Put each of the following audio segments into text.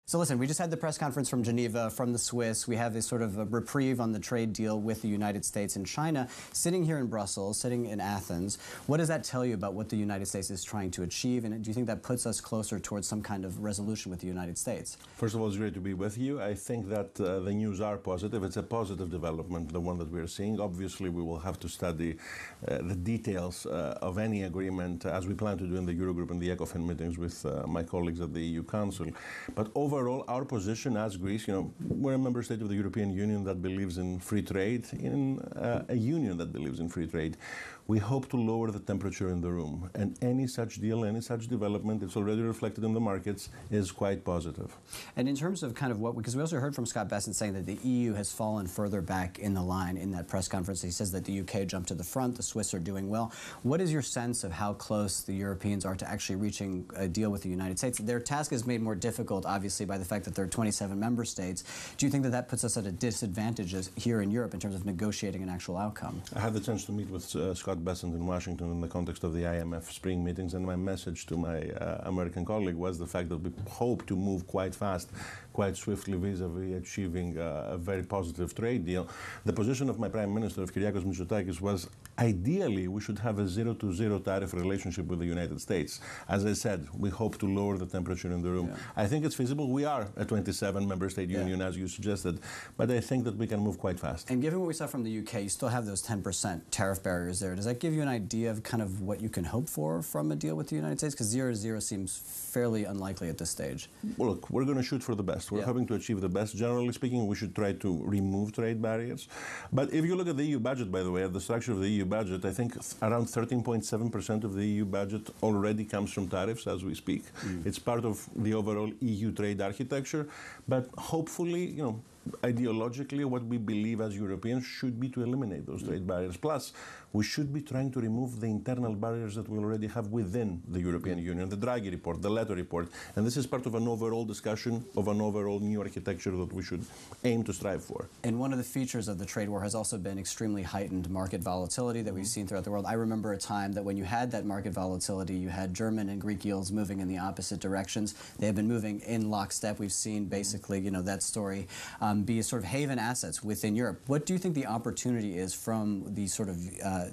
So listen, we just had the press conference from Geneva, from the Swiss. We have this sort of a reprieve on the trade deal with the United States and China. Sitting here in Brussels, sitting in Athens, what does that tell you about what the United States is trying to achieve? And do you think that puts us closer towards some kind of resolution with the United States? First of all, it's great to be with you. I think that the news are positive. It's a positive development, the one that we're seeing. Obviously, we will have to study the details of any agreement, as we plan to do in the Eurogroup and the ECOFIN meetings with my colleagues at the EU Council. But overall, our position as Greece, we're a member state of the European Union that believes in free trade, in a union that believes in free trade. We hope to lower the temperature in the room. And any such deal, any such development, it's already reflected in the markets, is quite positive. And in terms of kind of because we also heard from Scott Bessent saying that the EU has fallen further back in the line in that press conference. He says that the UK jumped to the front, the Swiss are doing well. What is your sense of how close the Europeans are to actually reaching a deal with the United States? Their task is made more difficult, obviously, by the fact that there are 27 member states. Do you think that that puts us at a disadvantage here in Europe in terms of negotiating an actual outcome? I had the chance to meet with Scott Bessent in Washington in the context of the IMF spring meetings, and my message to my American colleague was the fact that we hope to move quite fast, quite swiftly vis-a-vis achieving a very positive trade deal. The position of my Prime Minister, of Kyriakos, was ideally we should have a 0-to-0 tariff relationship with the United States. As I said, we hope to lower the temperature in the room. Yeah. I think it's feasible. We are a 27 member state union, as you suggested, but I think that we can move quite fast. And given what we saw from the UK, you still have those 10% tariff barriers there. Does that give you an idea of kind of what you can hope for from a deal with the United States? Because 0-to-0 seems fairly unlikely at this stage. Well, look, we're going to shoot for the best. We're hoping to achieve the best. Generally speaking, we should try to remove trade barriers. But if you look at the EU budget, by the way, at the structure of the EU budget, I think around 13.7% of the EU budget already comes from tariffs as we speak. It's part of the overall EU trade architecture. But hopefully, ideologically, what we believe as Europeans should be to eliminate those trade barriers. Plus, we should be trying to remove the internal barriers that we already have within the European Union, the Draghi report, the Leto report. And this is part of an overall discussion of an overall new architecture that we should aim to strive for. And one of the features of the trade war has also been extremely heightened market volatility that we've seen throughout the world. I remember a time that when you had that market volatility, you had German and Greek yields moving in the opposite directions. They have been moving in lockstep. We've seen basically, that story be a sort of haven assets within Europe. What do you think the opportunity is from the sort of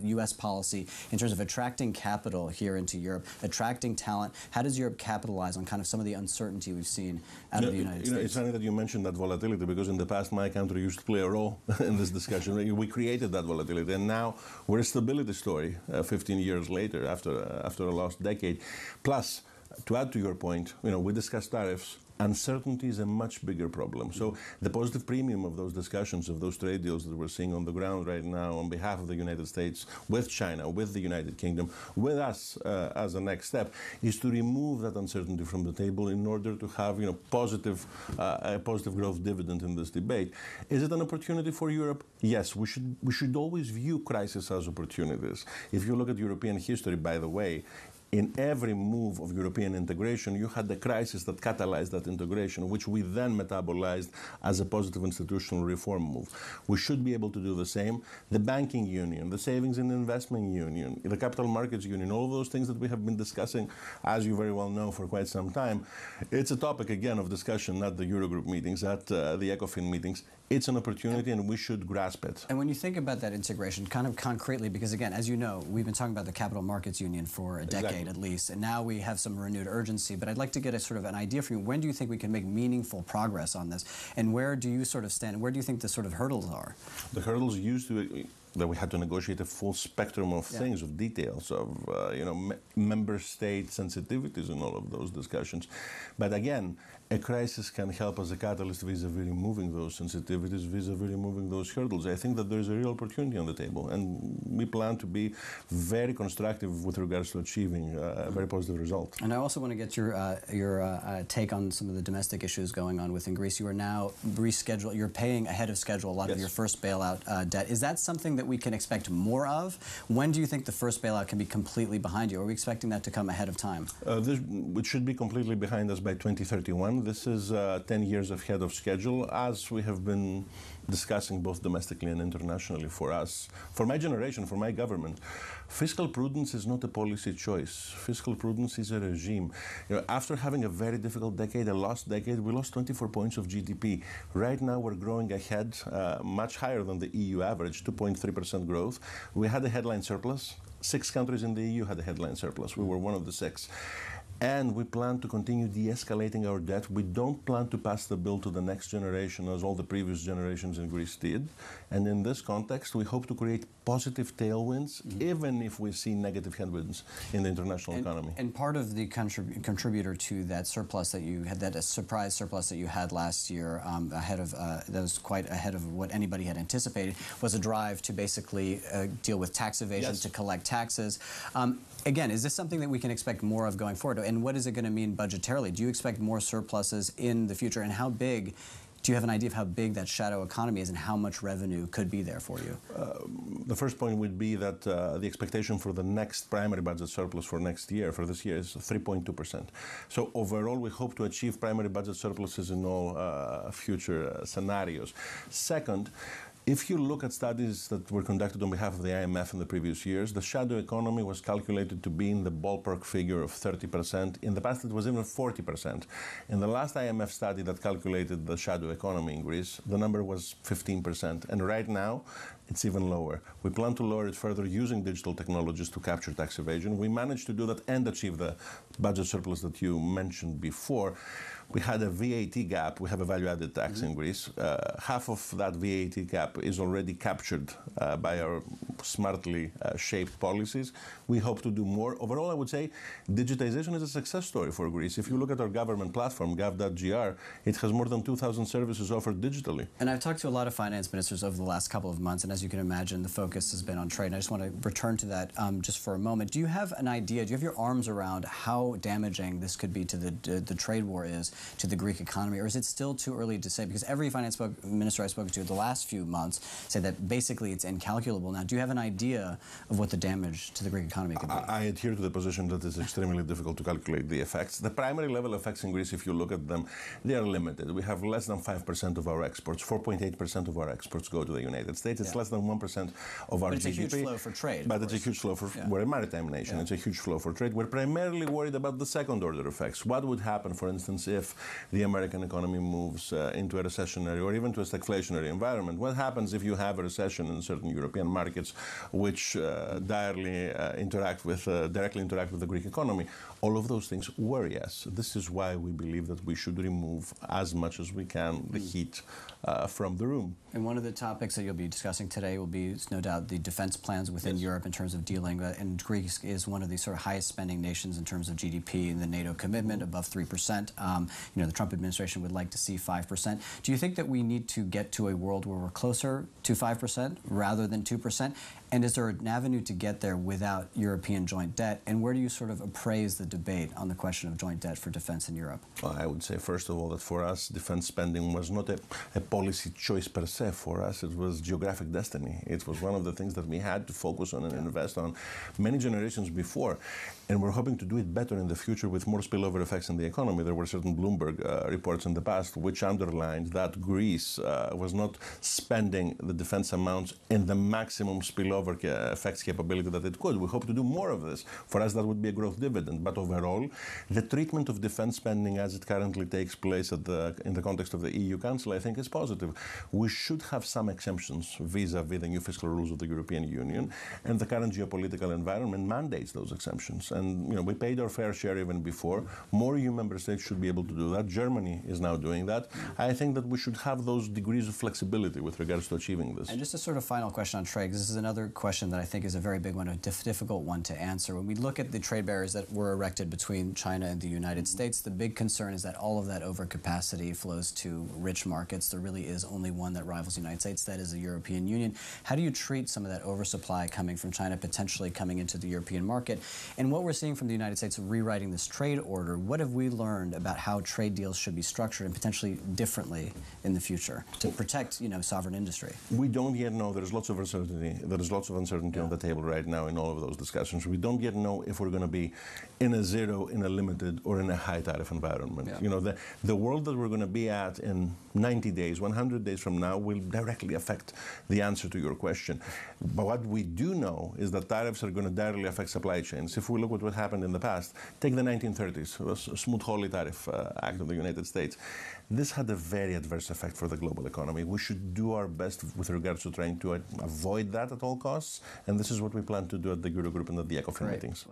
U.S. policy in terms of attracting capital here into Europe, attracting talent? How does Europe capitalize on kind of some of the uncertainty we've seen out of the United States? It's funny that you mentioned that volatility, because in the past my country used to play a role in this discussion. We created that volatility, and now we're a stability story 15 years later after a lost decade. Plus, to add to your point, we discussed tariffs. Uncertainty is a much bigger problem. So the positive premium of those discussions, of those trade deals that we're seeing on the ground right now on behalf of the United States, with China, with the United Kingdom, with us as a next step, is to remove that uncertainty from the table in order to have a positive growth dividend in this debate. Is it an opportunity for Europe? Yes, we should always view crises as opportunities. If you look at European history, by the way, in every move of European integration, you had the crisis that catalyzed that integration, which we then metabolized as a positive institutional reform move. We should be able to do the same. The banking union, the savings and investment union, the capital markets union, all of those things that we have been discussing, as you very well know, for quite some time. It's a topic, again, of discussion at the Eurogroup meetings, at the ECOFIN meetings. It's an opportunity, and we should grasp it. And when you think about that integration, kind of concretely, because again, as you know, we've been talking about the capital markets union for a decade at least, and now we have some renewed urgency. But I'd like to get a sort of an idea from you. When do you think we can make meaningful progress on this? And where do you sort of stand? Where do you think the sort of hurdles are? The hurdles used to that we had to negotiate a full spectrum of things, of details, of member state sensitivities in all of those discussions. But again, a crisis can help as a catalyst vis-a-vis removing those sensitivities, vis-a-vis removing those hurdles. I think that there's a real opportunity on the table, and we plan to be very constructive with regards to achieving a very positive result. And I also want to get your take on some of the domestic issues going on within Greece. You are now you're paying ahead of schedule a lot of your first bailout debt. Is that something that we can expect more of? When do you think the first bailout can be completely behind you? Are we expecting that to come ahead of time? It should be completely behind us by 2031. plan. This is 10 years ahead of schedule, as we have been discussing both domestically and internationally. For us, for my generation, for my government, fiscal prudence is not a policy choice. Fiscal prudence is a regime. You know, after having a very difficult decade, a lost decade, we lost 24 points of GDP. Right now we're growing ahead, much higher than the EU average, 2.3% growth. We had a headline surplus. 6 countries in the EU had a headline surplus. We were one of the 6. And we plan to continue de-escalating our debt. We don't plan to pass the bill to the next generation as all the previous generations in Greece did. And in this context, we hope to create positive tailwinds, even if we see negative headwinds in the international economy. And part of the contributor to that surplus that you had, that surprise surplus that you had last year, ahead of that was quite ahead of what anybody had anticipated, was a drive to basically deal with tax evasion, to collect taxes. Again, is this something that we can expect more of going forward? And what is it going to mean budgetarily? Do you expect more surpluses in the future? And how big, do you have an idea of how big that shadow economy is and how much revenue could be there for you? The first point would be that the expectation for the next primary budget surplus for next year, for this year, is 3.2%. So overall, we hope to achieve primary budget surpluses in all future scenarios. Second, if you look at studies that were conducted on behalf of the IMF in the previous years, the shadow economy was calculated to be in the ballpark figure of 30%. In the past, it was even 40%. In the last IMF study that calculated the shadow economy in Greece, the number was 15%. And right now, it's even lower. We plan to lower it further using digital technologies to capture tax evasion. We managed to do that and achieve the budget surplus that you mentioned before. We had a VAT gap. We have a value-added tax in Greece. Half of that VAT gap is already captured by our smartly shaped policies. We hope to do more. Overall, I would say digitization is a success story for Greece. If you look at our government platform, gov.gr, it has more than 2,000 services offered digitally. And I've talked to a lot of finance ministers over the last couple of months, and as you can imagine, the focus has been on trade. And I just want to return to that just for a moment. Do you have an idea, do you have your arms around how damaging this could be to the trade war is to the Greek economy, or is it still too early to say? Because every finance minister I've spoken to the last few months say that basically it's incalculable. Now, do you have an idea of what the damage to the Greek economy could be? I adhere to the position that it's extremely difficult to calculate the effects. The primary level effects in Greece, if you look at them, they are limited. We have less than 5% of our exports. 4.8% of our exports go to the United States. It's less than 1% of our GDP. But it's a huge flow for trade. But it's a huge flow for, we're a maritime nation. It's a huge flow for trade. We're primarily worried about the second order effects. What would happen, for instance, if the American economy moves into a recessionary or even to a stagflationary environment? What happens if you have a recession in certain European markets which directly interact with the Greek economy? All of those things worry us. This is why we believe that we should remove as much as we can the heat from the room. And one of the topics that you'll be discussing today will be, no doubt, the defense plans within Europe in terms of dealing with, and Greece is one of the sort of highest spending nations in terms of GDP and the NATO commitment, above 3%. You know, the Trump administration would like to see 5%. Do you think that we need to get to a world where we're closer to 5% rather than 2%? And is there an avenue to get there without European joint debt? And where do you sort of appraise the debate on the question of joint debt for defense in Europe? Well, I would say, first of all, that for us, defense spending was not a policy choice per se. For us, it was geographic destiny. It was one of the things that we had to focus on and invest on many generations before. And we're hoping to do it better in the future with more spillover effects in the economy. There were certain Bloomberg reports in the past which underlined that Greece was not spending the defense amounts in the maximum spillover effects capability that it could. We hope to do more of this. For us, that would be a growth dividend. But overall, the treatment of defense spending as it currently takes place in the context of the EU Council, I think, is positive. We should have some exemptions vis-a-vis the new fiscal rules of the European Union, and the current geopolitical environment mandates those exemptions. And you know, we paid our fair share even before. More EU member states should be able to do that. Germany is now doing that. I think that we should have those degrees of flexibility with regards to achieving this. And just a sort of final question on trade, because this is another question that I think is a very big one, a difficult one to answer. When we look at the trade barriers that were erected between China and the United States, the big concern is that all of that overcapacity flows to rich markets. There really is only one that rivals the United States, that is the European Union. How do you treat some of that oversupply coming from China, potentially coming into the European market? And what what we're seeing from the United States rewriting this trade order, what have we learned about how trade deals should be structured and potentially differently in the future to protect, sovereign industry? We don't yet know. There's lots of uncertainty. There is lots of uncertainty on the table right now in all of those discussions. We don't yet know if we're going to be in a zero, in a limited, or in a high tariff environment. Yeah. The world that we're going to be at in 90 days, 100 days from now will directly affect the answer to your question. But what we do know is that tariffs are going to directly affect supply chains. If we look at what happened in the past, take the 1930s, the Smoot-Hawley Tariff Act of the United States. This had a very adverse effect for the global economy. We should do our best with regards to trying to avoid that at all costs, and this is what we plan to do at the Eurogroup and at the ECOFIN meetings.